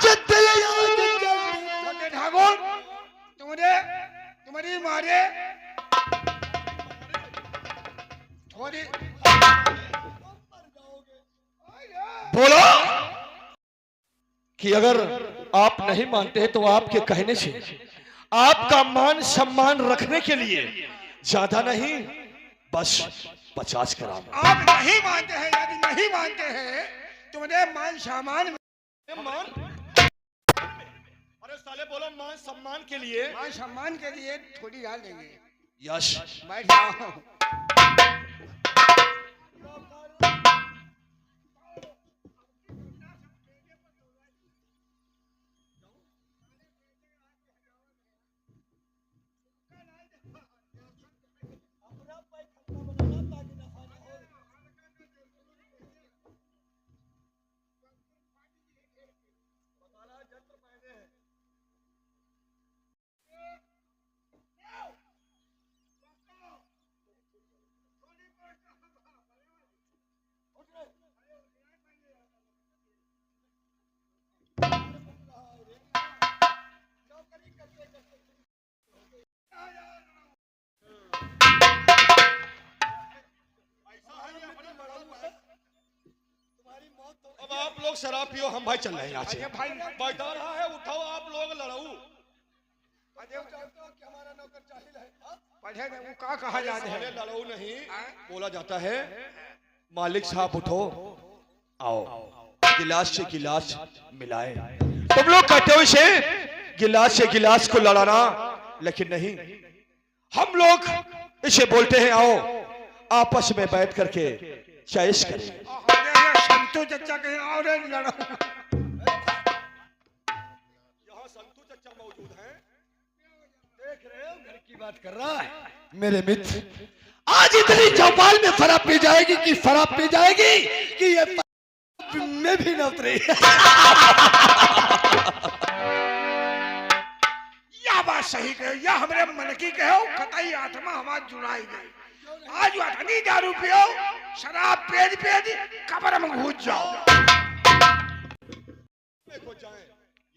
छोटे ठाकुर तुम्हारी मारे थोड़ी बोलो कि अगर आप नहीं मानते हैं तो आपके कहने से आपका मान सम्मान रखने के लिए ज्यादा नहीं बस 50 ग्राम। आप नहीं मानते हैं, यदि नहीं मानते हैं तुम्हारे मान सम्मान मान अरे साले बोलो मान सम्मान के लिए, मान सम्मान के लिए थोड़ी डाल देंगे। यश बैठ जाओ। अब आप लोग शराब पियो, हम भाई चल रहे हैं यहाँ से। भाई बैठा रहा है, उठाओ आप लोग लड़ाऊ। हमारा नौकर चाहिए है। पढ़े में वो का कहा जाता है? लड़ाऊ नहीं बोला जाता है। मालिक साहब उठो, आओ गिलास से गिलास मिलाए। तुम लोग कहते हो इसे गिलास से गिलास को लड़ाना, लेकिन नहीं, हम लोग इसे बोलते हैं आओ आपस में बैठ करके चॉइस करें। संतू चचा कहीं और लड़ो। यहाँ संतू चचा मौजूद हैं, देख रहे हो घर की बात कर रहा है मेरे मित्र। आज इतनी चौपाल में शराब पी जाएगी कि शराब पी जाएगी कि ये में भी न उतरे। यह बात सही कहो, यह हमारे मन की कहो, कतई आत्मा हमारी जुड़ाई गई। आज अठनी दारू पियो, शराब पेद पेद कब्र में घुस जाओ। देखो जाए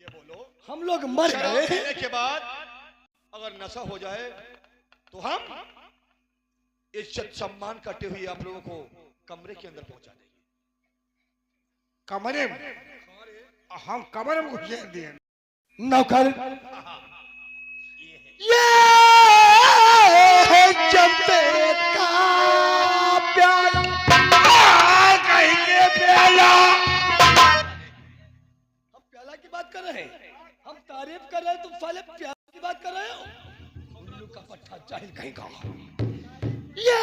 ये बोलो, हम लोग मर शराब गए पीने के बाद अगर नशा हो जाए तो हम इज्जत सम्मान करते हुए आप लोगों को कमरे के अंदर पहुंचा देंगे। कमरे में हम कब्र में घुस दिए। नौकर ये है जमशेद का प्याला। कहीं के प्याला। हम प्याला की बात कर रहे हैं, हम तारीफ कर रहे हैं, तुम साले प्याला की बात कर रहे हो। उल्लू का पट्टा जाहिल कहीं का। ये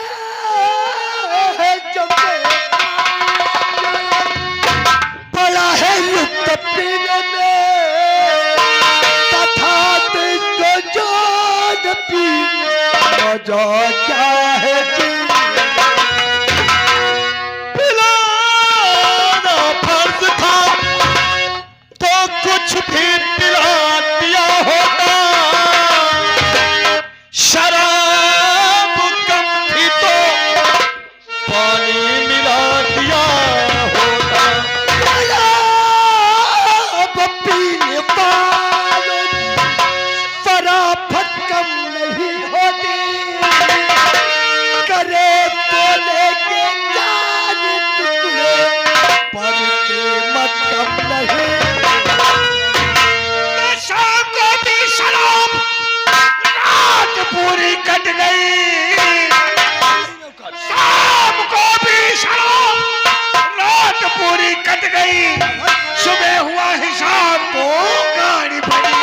है जमशेद का प्याला, बड़ा है युक्त पीने में, तथा तुझको जोड़ पी मजा क्या है जी। पिलाना फर्ज था तो कुछ भी पिला दिया होता, शराब कम थी तो पानी मिला दिया होता। शराब पीने वालों की शराफत कम नहीं होती, करे बोले के चार टुकड़े पर कीमत कम नहीं। शाम को भी शराब, रात पूरी कट गई। शाम को भी शराब, रात पूरी कट गई। सुबह हुआ हिसाब को गाड़ी पड़ी।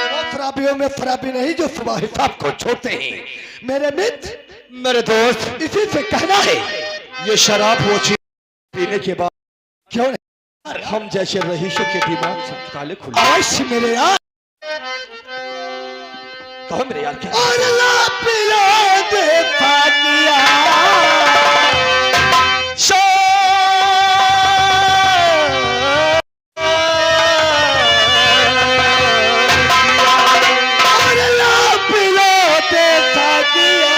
वो शराबियों में शराबी नहीं जो सुबह हिसाब को छोड़ते हैं। मेरे मित्र, मेरे दोस्त, इसी से कहना है ये शराब वो चीज पीने के बाद क्यों नहीं हम जैसे रहीशों के दिमाग से ताले खुले। अवश्य मेरे यार। कहो मेरे यार क्या? और ला पिला दे पाकिया और ला पिला दे पाकिया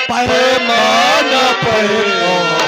पैमाना पैमाना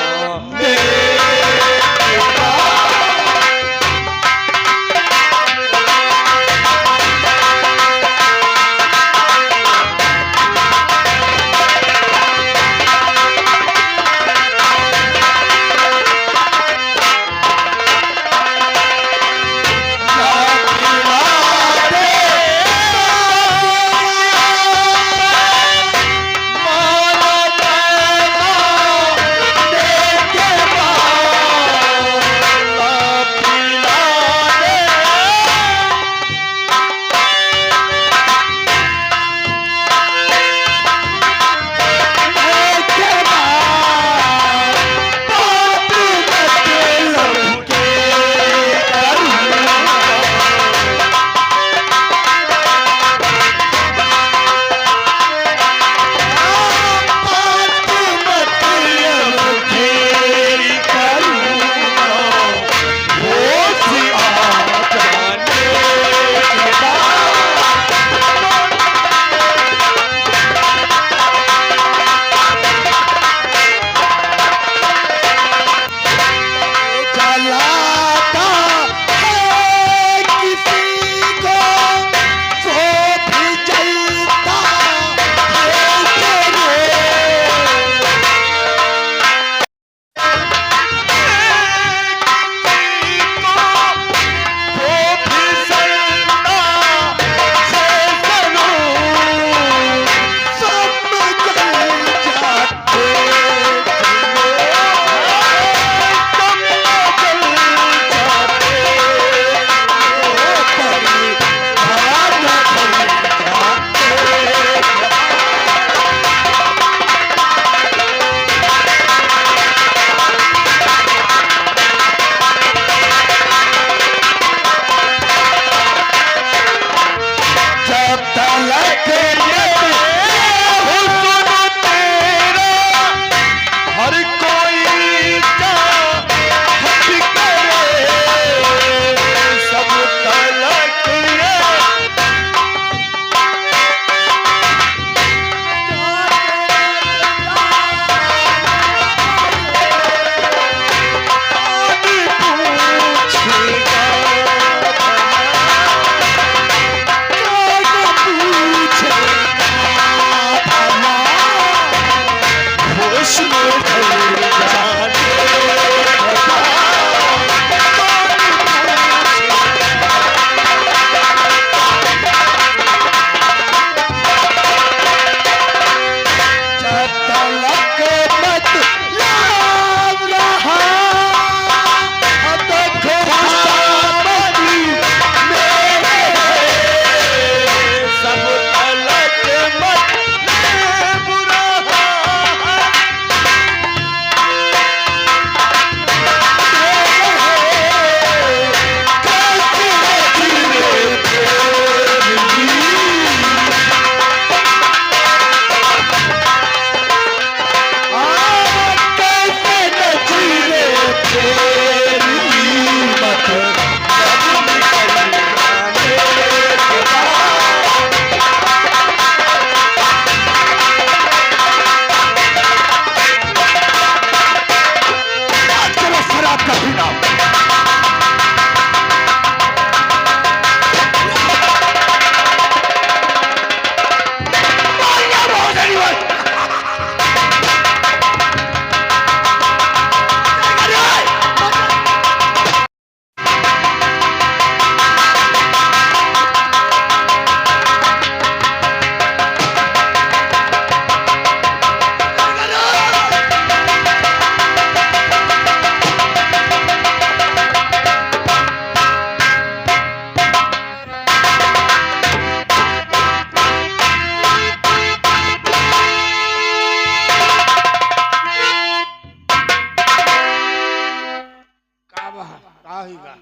का होगा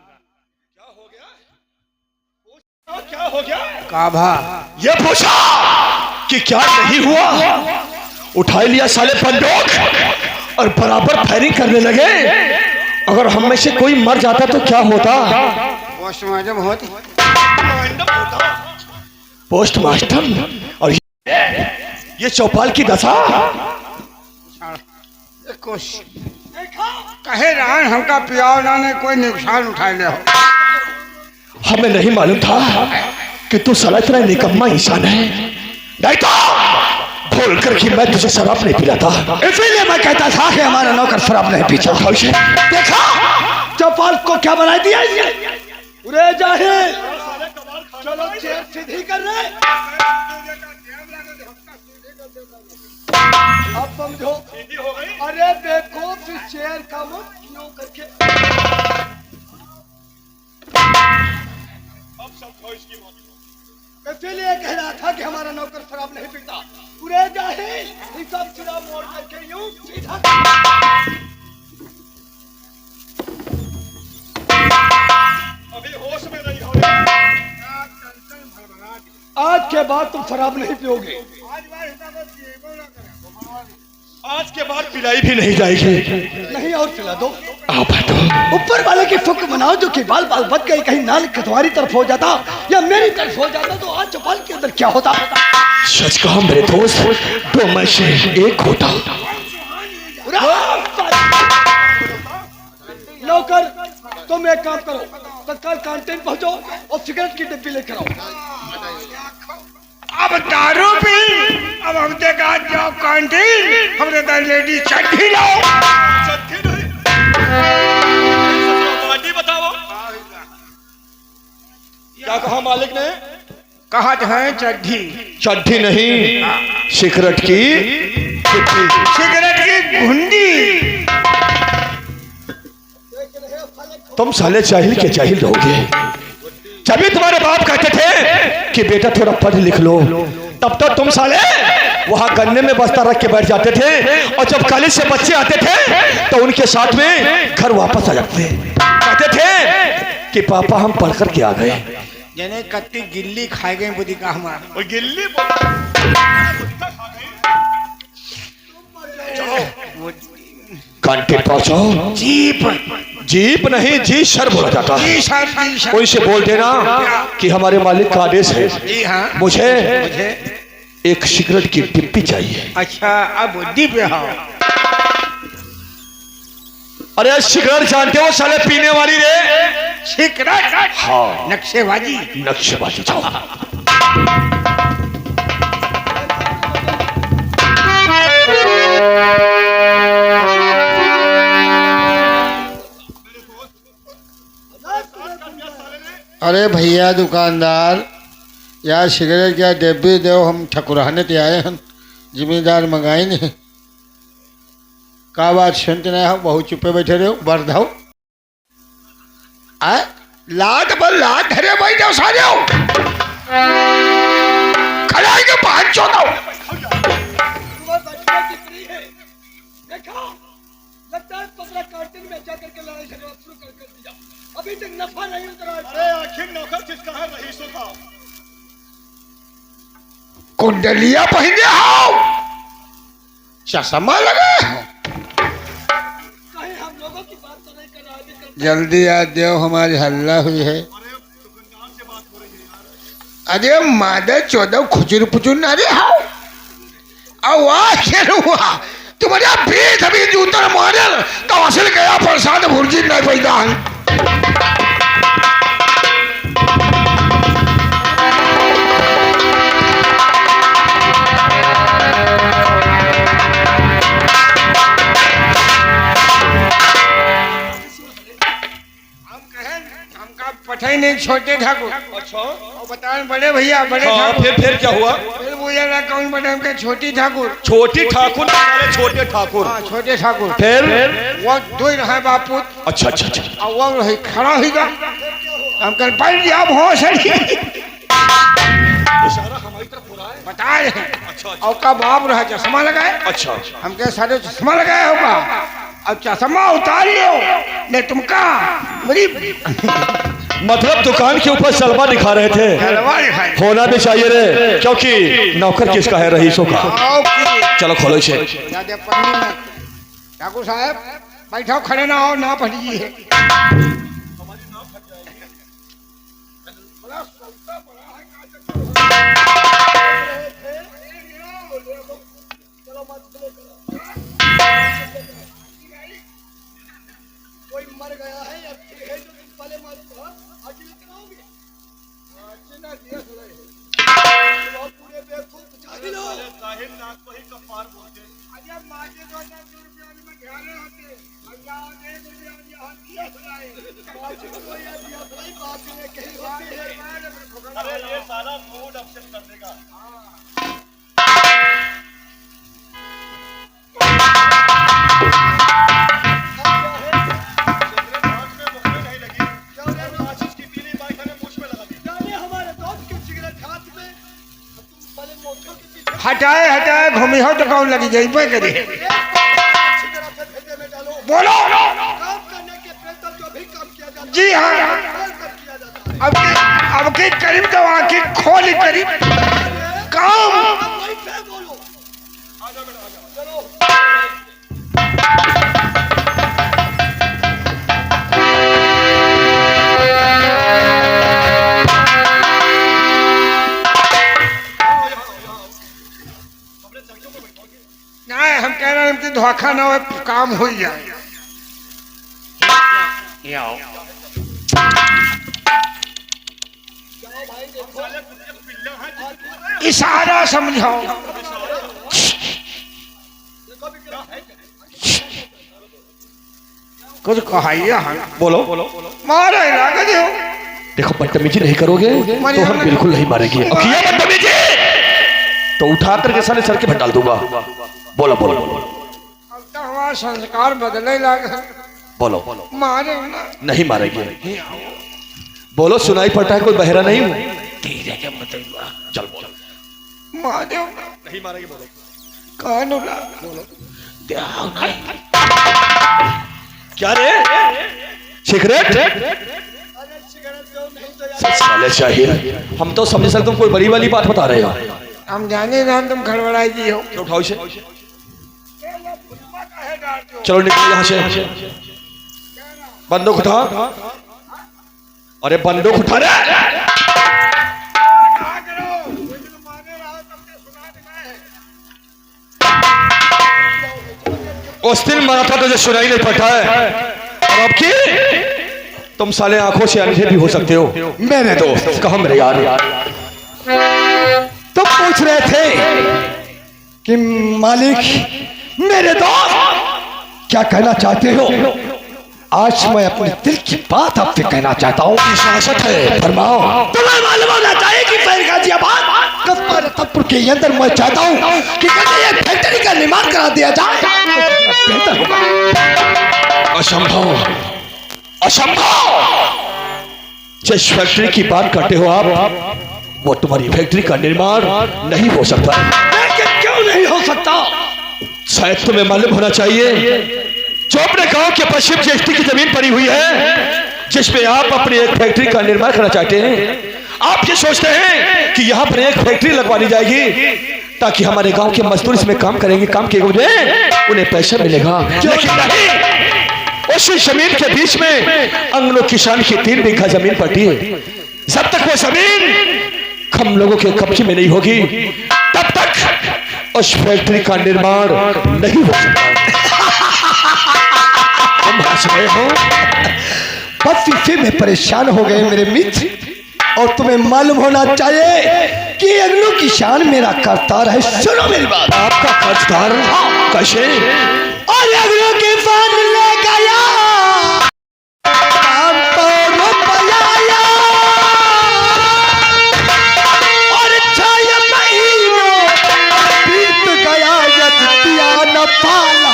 क्या हो गया? काभा ये पूछा कि क्या नहीं हुआ। उठा लिया साले बंदूक और बराबर फायरिंग करने लगे। अगर हम में से कोई मर जाता तो क्या होता? पोस्टमार्टम होती। पोस्टमास्टर। और ये चौपाल की दशा। कहे रान हमका पियावना ने कोई नुकसान उठाए ले हो। हमें नहीं मालूम था कि तू साला इतना निकम्मा इंसान है। नहीं तो भूल कर कि मैं तुझे शराब नहीं पिलाता। इसीलिए मैं कहता था कि हमारा नौकर शराब नहीं पीता। देखा चौपाल को क्या बना दिया इसने? उरे जाहिल, चलो चेयर सीधी कर रहे। अब समझो। अरे बेवकूफ, इस चेयर का मुंह क्यों करके इसीलिए कह रहा था कि हमारा नौकर शराब नहीं पीता। पूरे जाहिल, हिसाब चुनाव मोड़ करके यूं सीधा। अभी होश में नहीं हो। आज के बाद तुम शराब नहीं पियोगे। आज के बाद पिलाई भी नहीं जाएगी। नहीं और पिला दो। आप तो ऊपर वाले की फुक मनाओ जो कि बाल बाल बच गए। कहीं नाल तुम्हारी तरफ हो जाता या मेरी तरफ हो जाता तो आज चौपाल के अंदर क्या होता? सच कहा मेरे दोस्त, तो मैं से एक होता। नौकर, तुम एक काम करो, तत्काल कैंटीन पहुंचो और सिगरेट की डिब्बी लेकर आओ। अब दारू पी, अब हम देखा जाओ कैंटीन, हमने तो लेडी चट्टी लाओ। बताओ क्या कहा मालिक ने? कहा है चड्ढी। चड्ढी नहीं, सिगरेट की डिब्बी। सिगरेट की घुंडी। तुम साले जाहिल के जाहिल रहोगे। जब तुम्हारे बाप कहते थे कि बेटा थोड़ा पढ़ लिख लो, तब तो तुम साले वहां गन्ने में बस्ता रख के बैठ जाते थे। और जब कॉलेज से बच्चे आते थे तो उनके साथ में घर वापस आ जाते। कहते थे कि पापा हम पढ़ कर के आ गए। जने कत्ती गिल्ली खाए गए बुद्धि का हमारा। और गिल्ली कांटे पहुंचो। जीप जीप नहीं, जी सर बोला जाता है। जी सर, जी सर। उनसे बोल देना कि हमारे मालिक का आदेश है। जी हाँ। मुझे एक सिगरेट की डिब्बी चाहिए। अच्छा, अब बुद्धि पे हो। अरे सिगरेट जानते हो साले पीने वाली रे? सिगरेट? हाँ, नक्शेबाजी। नक्शेबाजी। जाओ। अरे भैया दुकानदार, यार सिगरेट क्या डिब्बी दो, हम ठकुराने ते आए हैं, जिम्मेदार मंगाई नहीं। का बात सुनते नहीं हो, बहुत चुपे बैठे रहो, बरधाओ। लाट पर लाट धरे भाई जाओ सारे हो। खड़ाई के पांच चौदह। लगता है पकड़ा कैंटीन में जाकर के लड़ाई झगड़ा शुरू कर दिया। अभी तक नफा नहीं उतरा। अरे आखिर नौकर किसका है? रईसों का। कुंडलिया पहने हो, चश्मा लगे हो। कहीं हम लोगों की बात तो नहीं कर रहा है। जल्दी आ जाओ, हमारी हल्ला हुई है। अरे मादे चौदह खुचुर पुचुर ना रे हो। आवाज हुआ तुम्हारे बीच अभी जूतर मारे तो असल गया प्रसाद भुर्जी नहीं पैदा है। पठाई नहीं छोटे ठाकुर। अच्छा, और बताएं बड़े भैया, बड़े हाँ, ठाकुर। फिर क्या हुआ? फिर बोला ना कौन बने हमके छोटी ठाकुर। छोटी ठाकुर, छोटे ठाकुर। हाँ, छोटे ठाकुर। फिर वो दो ही रहे बापू। अच्छा अच्छा अच्छा। और वो रही खड़ा ही गा। हम कल पढ़ लिया बहुत सारी। इशारा हमारी तरफ हो रहा है। बता रहे हैं। अच्छा और का बाप रहा चश्मा लगाए। अच्छा। हमके सारे चश्मा लगाया होगा। अब चश्मा उतार लो मैं तुमका मेरी मतलब दुकान के ऊपर सलवा दिखा रहे थे। हलवा दिखाई होना भी चाहिए रे, क्योंकि नौकर किसका है, रईसों का। चलो खोलो इसे। ठाकुर साहब बैठो, खड़े ना हो, ना पड़िए। कोई मर गया है या है जो तुम पहले मार दो, आज लेकर आओगे। आज ना दिया सुना है तो पूरे बेवकूफ जाहि लो साहिब नाथ को ही कफार बोलते हैं। अरे माजे 2000 रुपए में ध्यान होते अल्लाह ने मुझे आज यहां दिया सुना है माजे को या दिया सुना ही बात में कहीं होती है। अरे ये सारा मूड अपसेट कर देगा। हटाए हटाए घूमी हो तो कौन लगी जाए पे करे बोलो। काम करने के बेहतर जो भी काम किया जाता है जी हाँ, किया जाता है। अब की करीब तो आंखें खोल करीब काम वहीं पे बोलो। आजा बेटा आजा चलो। नहीं, हम कह रहे हैं कि धोखा ना हो, काम हो जाए। इशारा समझाओ। कुछ कहाइए हम बोलो। मारे लागे दो। देखो बदतमीजी नहीं करोगे तो हम बिल्कुल नहीं मारेंगे। अब किया बदतमीजी तो उठा करके साले सर के डाल दूंगा। बोलो बोलो अब तो हमारा संस्कार बदले लागे। बोलो मारे ना नहीं मारेंगे। बोलो सुनाई पड़ता है कोई बहरा नहीं हूँ। चल बोलो मारे नहीं मारेंगे। बोलो कान उला क्या रे सिगरेट? अरे सिगरेट दो नहीं तो यार साले शाहिर, हम तो समझ सकते तुम कोई बड़ी वाली बात बता रहे हो। हम जाने ना तुम खड़बड़ाई दी हो। उठाओ इसे। चलो निकलो यहाँ से। बंदूक उठा। अरे बंदूक उठा रे। उस दिन मरा था तुझे सुनाई नहीं पड़ता है, और अब की तुम साले आंखों से अंधे भी हो सकते हो। मेरे दोस्त कहो मेरे यार, तुम पूछ रहे थे कि मालिक मेरे दोस्त क्या कहना चाहते हो। आज मैं अपने दिल की बात आपसे कहना चाहता हूँ। इजाजत है फरमाओ। तुम्हें मालूम होना चाहिए कि फैर गाजियाबाद कस्बा रतनपुर के अंदर मैं चाहता हूँ कि ये फैक्ट्री का निर्माण करा दिया जाए। बेहतर होगा। असंभव असंभव। जिस फैक्ट्री की बात करते हो आप, वो तुम्हारी फैक्ट्री का निर्माण नहीं हो सकता। लेकिन क्यों नहीं हो सकता? शायद तुम्हें मालूम होना चाहिए जो अपने गांव के पश्चिम ज्येष्ठी की जमीन पड़ी हुई है, जिसमें आप अपनी एक फैक्ट्री का निर्माण करना चाहते हैं। आप ये सोचते हैं कि यहाँ पर एक फैक्ट्री लगवानी जाएगी ताकि हमारे गांव के मजदूर इसमें काम करेंगे, काम के वजह उन्हें पैसा मिलेगा। लेकिन नहीं, उसी जमीन के बीच में अंगलो किसान की 3 बीघा जमीन पड़ती है। जब तक वो जमीन हम लोगों के कब्जे में नहीं होगी, तब तक उस फैक्ट्री का निर्माण नहीं हो सकता। तुम हंस रहे हो? बस इसी में परेशान हो गए मेरे मित्र। और तुम्हें मालूम होना चाहिए कि अगलो किसान मेरा करतार है। सुनो मेरी बात। आपका कर्जदार? कैसे? और अगलो किसान ले गया और 6 महीनों बीत गया, यज्ञ न पाला।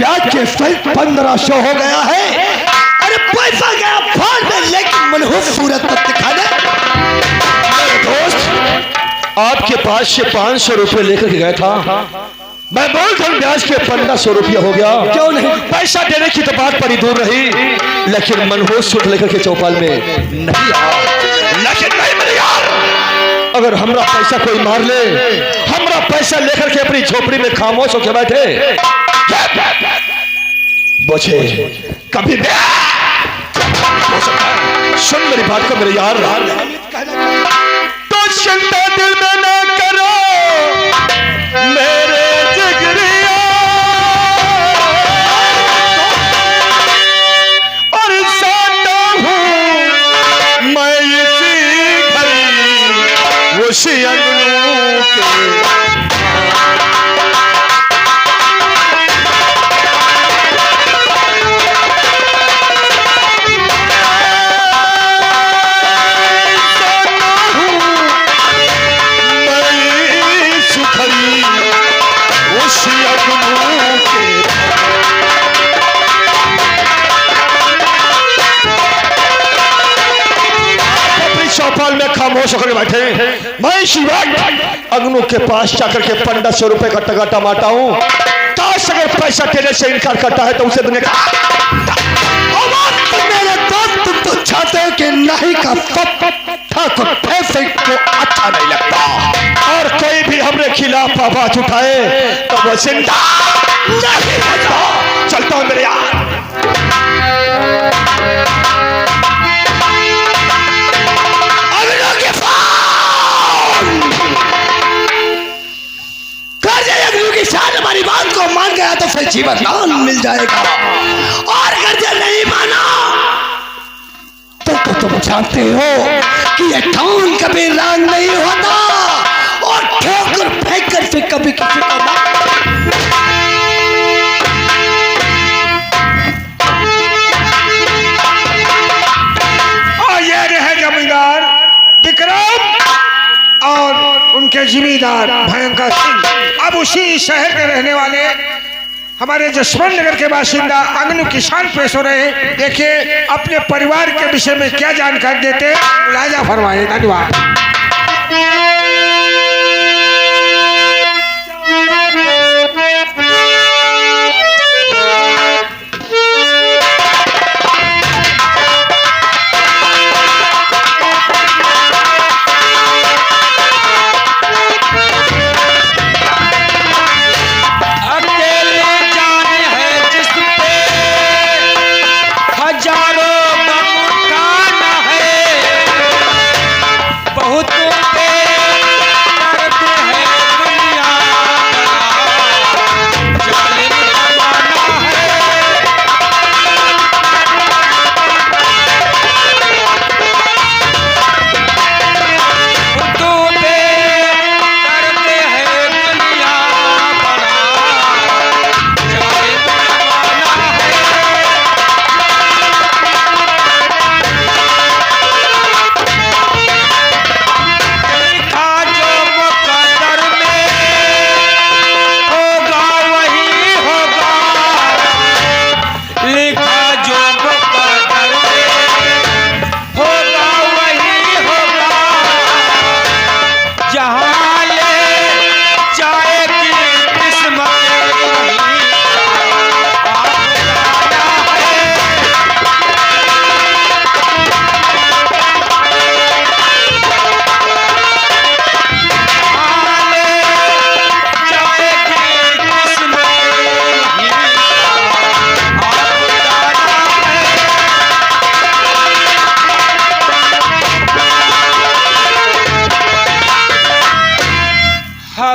प्याज के सहित 1500 हो गया है। अरे पैसा गया फाड़ में, लेकिन मनहूस सूरत मत दिखाने। दोस्त, आपके पास से 500 रुपये लेकर के गया था, मैं बोल था ब्याज के 1500 रुपया हो गया। क्यों नहीं? पैसा देने की तो बात बड़ी दूर रही, लेकिन मनहूस सूट लेकर के चौपाल में नहीं आया। लेकिन नहीं मेरे यार, अगर हमरा पैसा कोई मार ले, हमरा पैसा लेकर के अपनी झोपड़ी में खामोश होकर बैठे, बचे कभी भी सुन मेरी बात को मेरे यार। तो चिंता दिल में ना करो मेरे जिगरिया, और साता हूँ मैं इसी घड़ी उसी अंगनों के। चौपाल में खामोश होकर बैठे, मैं शिवराज अग्नू के पास जाकर के 1500 रुपए का टका टमाटा हूं। काश अगर पैसा देने से इनकार करता है तो उसे दुनिया का मेरे दोस्त, तुम तो चाहते हो कि नहीं का ठाकुर पैसे को अच्छा नहीं लगता, और कोई भी हमरे खिलाफ आवाज उठाए तो वो जिंदा नहीं रहता। चलता हूं मेरे यार। हमारी बात को मान गया तो फिर जीवन दान मिल जाएगा, और अगर ये नहीं माना तो तुम जानते हो कि ये ठान कभी रान नहीं होता, और ठोकर फेंक कर फिर कभी किसी का ये रहे जमींदार विक्रम और उनके जिम्मेदार भयंकर सिंह। अब उसी शहर के रहने वाले हमारे जसवंत नगर के बाशिंदा अग्नू किसान पेश हो रहे हैं। देखिए अपने परिवार के विषय में क्या जानकारी देते हैं, मुलाजा फरमाए। धन्यवाद।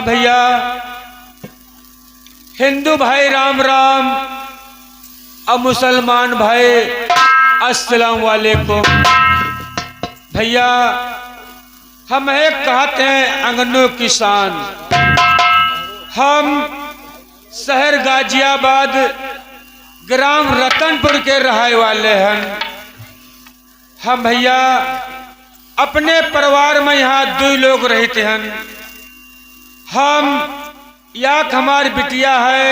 भैया, हिंदू भाई राम राम और मुसलमान भाई अस्सलाम वालेकुम। भैया हम एक कहते हैं अग्नू किसान, हम शहर गाजियाबाद ग्राम रतनपुर के रहने वाले हैं। हम भैया अपने परिवार में यहाँ 2 लोग रहते हैं। हम याक हमारी बिटिया है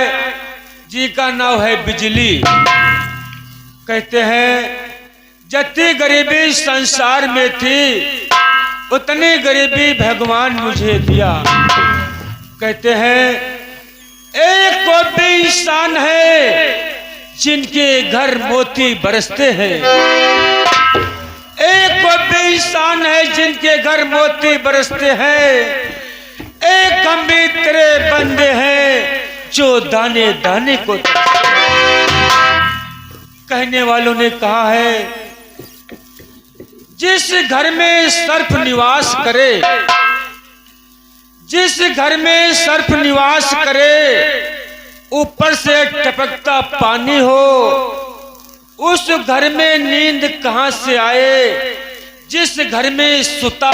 जी का नाम है बिजली। कहते हैं जितनी गरीबी संसार में थी उतनी गरीबी भगवान मुझे दिया। कहते हैं एक को भी इंसान है जिनके घर मोती बरसते हैं। एक को भी इंसान है जिनके घर मोती बरसते हैं। एक हम भी तेरे बंदे हैं जो दाने दाने को कहने वालों ने कहा है जिस घर में सर्प निवास करे, जिस घर में सर्प निवास करे ऊपर से टपकता पानी हो, उस घर में नींद कहां से आए। जिस घर में सुता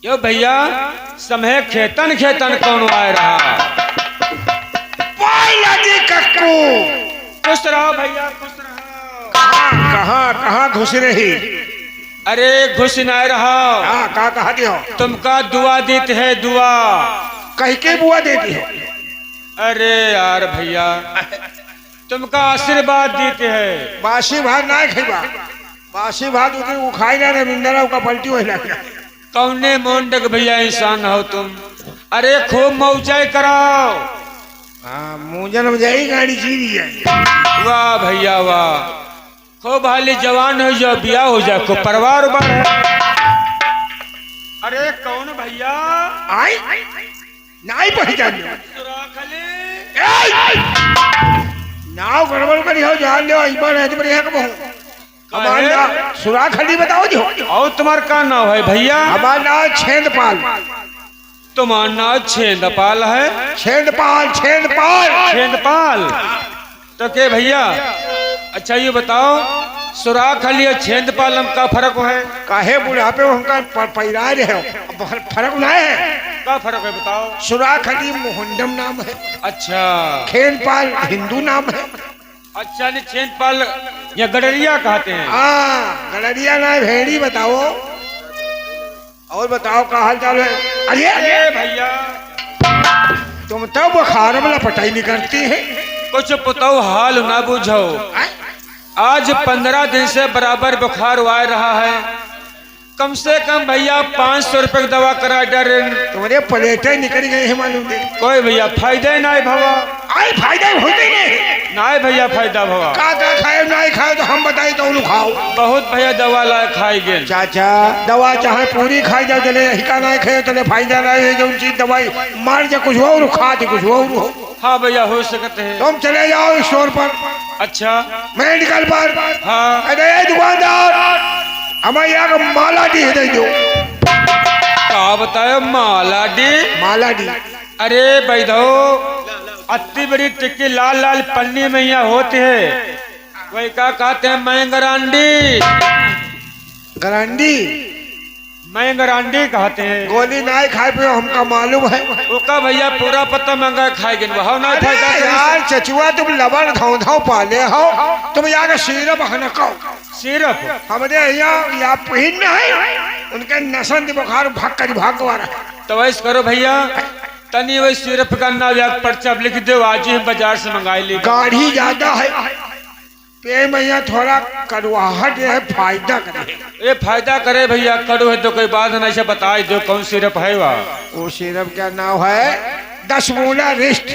यो भैया समय खेतन खेतन कौन आ रहा। कक्कू खुश रहो भैया, खुश रहो। कहाँ घुस रही। अरे घुस न रहा। कहा दी हो तुमका दुआ देते है, दुआ कह के बुआ देती हो। अरे यार भैया तुमका आशीर्वाद देते हैं। बासी भात ना खेबा, बासी भात उतनी उखाई ना रविंदरा का पलटी हो लगा। कौने मोंडक भैया इंसान हो तुम। अरे खूब मौजाई कराओ। हाँ मुझे न जाई गाड़ी चीरी है। वाह भैया वाह, खूब हाली जवान हो जाओ, बिया हो जाए, को परिवार बढ़े। अरे कौन भैया आई नाई पहचान नाव गड़बड़ करी हो जान लो इबान है तो बढ़िया कब हमारा सुराख खली बताओ जी। और तुम्हारा का नाम है भैया। हमारा नाम छेंदपाल। तुम्हारा नाम छेंदपाल है। छेंदपाल छेंदपाल छेंदपाल तो के भैया अच्छा ये बताओ सुराख अली और छेंदपाल में का फर्क है। काहे बुढ़ापे उनका पैराज है फर्क ना है। का फर्क है बताओ। सुराख अली मोहंडम नाम है। अच्छा खेनपाल हिंदू नाम है। अच्छा नहीं छेंदपाल या गडरिया कहते हैं। हाँ गडरिया ना भेड़ी बताओ। और बताओ का हाल चाल है। अरे भैया तुम तो बुखार में लपटाई नहीं करती है। कुछ पुताओ हाल ना बुझो। आज 15 दिन से बराबर बुखार आ रहा है। कम से कम भैया 500 रुपए की दवा करा डर। तुम्हारे प्लेटें निकल गई है मालूम नहीं। कोई भैया फायदा ही ना भवा। आई फायदा होते नहीं ना भैया फायदा भवा। का खाए ना खाए तो हम बताई तो उन्हें खाओ। बहुत भैया दवा लाए खाई गए। चाचा दवा चाहे पूरी खाई जाओ चले हिका ना खाए चले फायदा ना है। जो चीज दवाई मार जा कुछ और खा दे कुछ और हो। हाँ भैया हो सकते हैं। तुम चले जाओ स्टोर पर। अच्छा मेडिकल पर। हाँ अरे दुकानदार हमारे यहाँ का माला डी है दो। क्या बतायो माला डी। माला डी अरे बैधो अति बड़ी टिक्की लाल लाल पन्नी में यहाँ होते है। वही क्या कहते हैं मैंगरांडी। गरांडी मैंगरांडी कहते हैं। गोली ना खाए पे हमका मालूम है। ओका भैया पूरा पत्ता महंगा खाएंगे वह ना फायदा यार चचुआ तुम लबन खाओ धाओ पाले हो। तुम यहाँ का सिरप हनकाओ। सिरप हमारे यहाँ पहन है उनके नसन बुखार भाग कर भाग रहा है। तो वैसे करो भैया तनी वही सिरप का नाम पर्चा लिख दो। आज ही बाजार से मंगाई ली। गाढ़ी ज्यादा है पे मैया थोड़ा कड़वाहट है फायदा करे। ये फायदा करे भैया कड़ू है तो कोई बात नहीं से बता दो कौन सिरप है वह। वो सिरप क्या नाम है 10 मूला रिस्ट।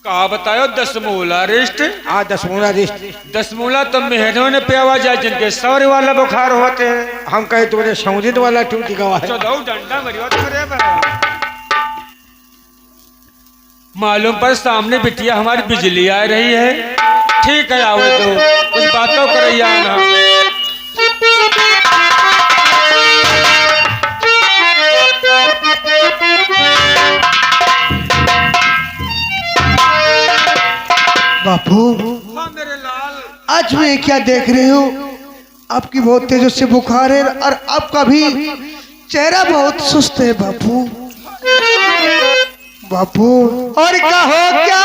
कहा बतायो 10 मूला रिस्ट। हाँ 10 मूला रिस्ट। 10 मूला तो मेहनों ने पे आवाज है जिनके सौर वाला बुखार होते हैं। हम कहे तुम्हारे सौजित वाला टूटी गवा है। डंडा मरियो मालूम पर सामने बिटिया हमारी बिजली आ रही है। ठीक है आओ तो कुछ बातों करैया ना। बापू हाँ मेरे लाल। आज मैं क्या देख रही हूँ आपकी बहुत तेजों से बुखार है और आपका भी चेहरा बहुत सुस्त है बापू। बापू और कहो क्या